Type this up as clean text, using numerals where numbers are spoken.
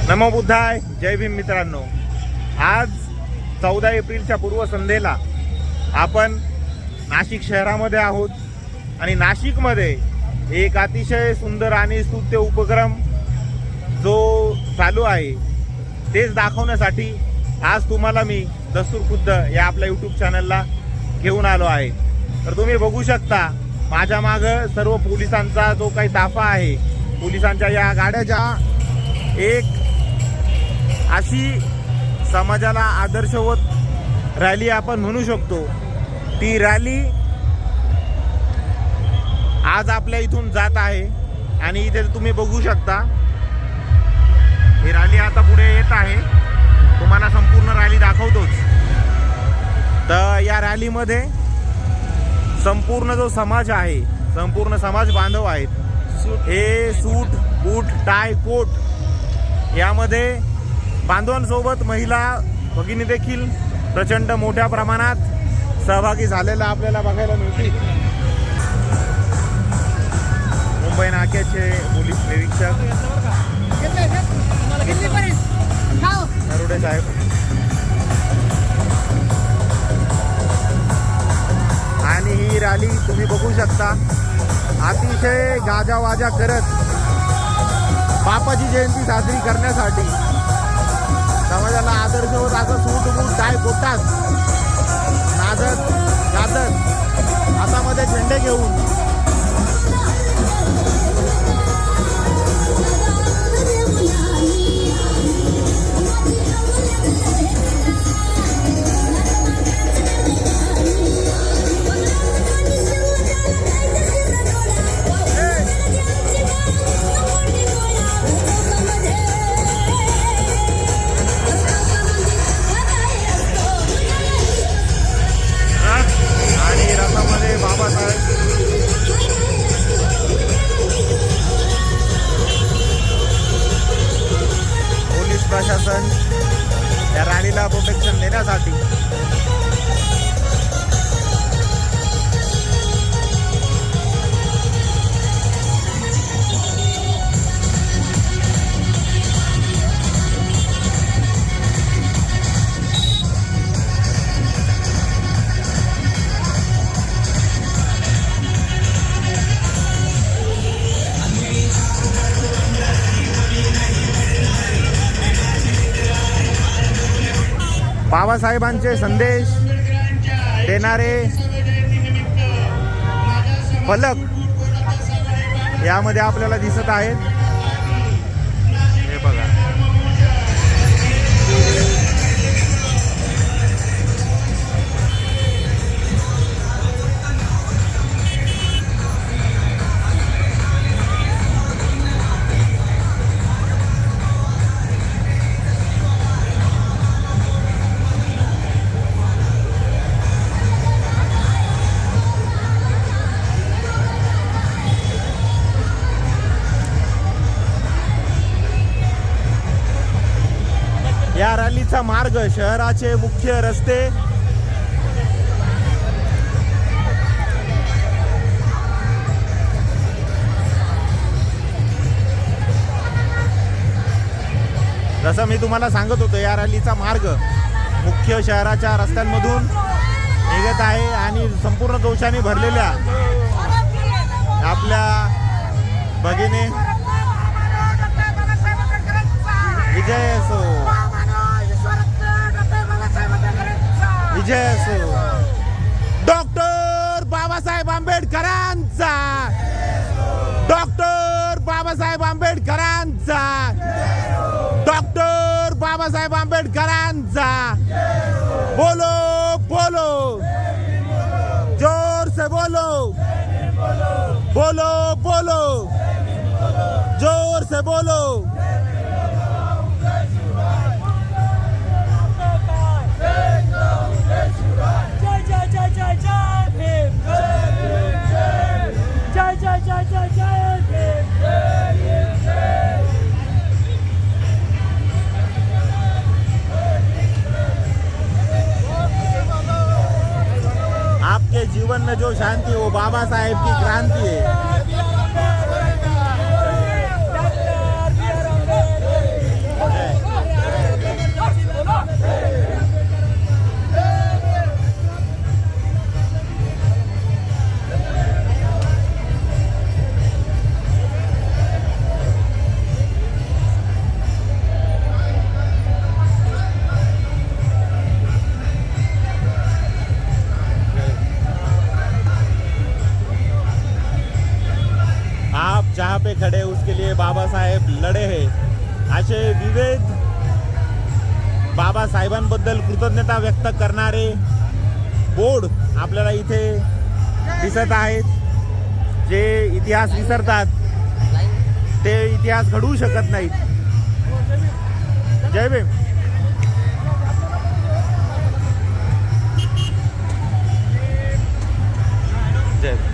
नमो बुद्धाय. जय भीम मित्रांनो. आज 14 एप्रिलच्या पूर्वसंध्येला आपण नाशिक शहरामध्ये आहोत आणि नाशिकमध्ये एक अतिशय सुंदर आणि स्तुत्य उपक्रम जो चालू आहे तेच दाखवण्यासाठी आज तुम्हाला मी दस्तूर खुद्द या आपल्या यूट्यूब चॅनलला घेऊन आलो आहे. तर तुम्ही बघू शकता माझ्या मागं सर्व पोलिसांचा जो काही ताफा आहे, पोलिसांच्या या गाड्याच्या एक अशी समाजाला आदर्शवत रॅली आपण म्हणू शकतो. ती रॅली आज आपल्या इथून जात आहे आणि इथे तुम्ही बघू शकता ही रॅली आता पुढे येत आहे. तुम्हाला संपूर्ण रॅली दाखवतोच. तर या रॅलीमध्ये संपूर्ण जो समाज आहे, संपूर्ण समाज बांधव आहेत, हे सूट बूट टाय कोट यामध्ये बांधवांसोबत महिला भगिनी देखील प्रचंड मोठ्या प्रमाणात सहभागी झालेला आपल्याला बघायला मिळते. मुंबई नाक्याचे पोलीस निरीक्षक नरुडे साहेब आणि ही रॅली तुम्ही बघू शकता अतिशय गाजावाजा करत बापाची जयंती साजरी करण्यासाठी समाजाला आदर्शवत असं सूट बूट टाय कोटात नाचत गाजत हातामध्ये झेंडे घेऊन प्रशासन या रॅलीला प्रोटेक्शन देण्यासाठी बाबासाहेबांचे संदेश देणारे फलक यामध्ये आपल्याला दिसत आहेत. हे बघा, या रॅलीचा मार्ग शहराचे मुख्य रस्ते जसं मी तुम्हाला सांगत होतो, या रॅलीचा मार्ग मुख्य शहराच्या रस्त्यांमधून निघत आहे आणि संपूर्ण जोशाने भरलेल्या आपल्या भगिनी विजय असो, विजय असो, डॉक्टर बाबासाहेब आंबेडकरांचा, डॉक्टर बाबासाहेब आंबेडकरांचा, डॉक्टर बाबासाहेब आंबेडकरांचा. बोलो बोलो, जोर से बोलो, बोलो बोलो, जोर से बोलो. आपके जीवन में जो शांति वो बाबा साहेब की क्रांति है. खड़े उसके लिए बाबा साहेब लढे है, असे विविध बाबासाहेबांबद्दल कृतज्ञता व्यक्त करणारे बोर्ड आपल्याला इथे दिसत आहेत. जे इतिहास विसरतात ते इतिहास घडवू शकत नाहीत. जय भीम. जय भीम.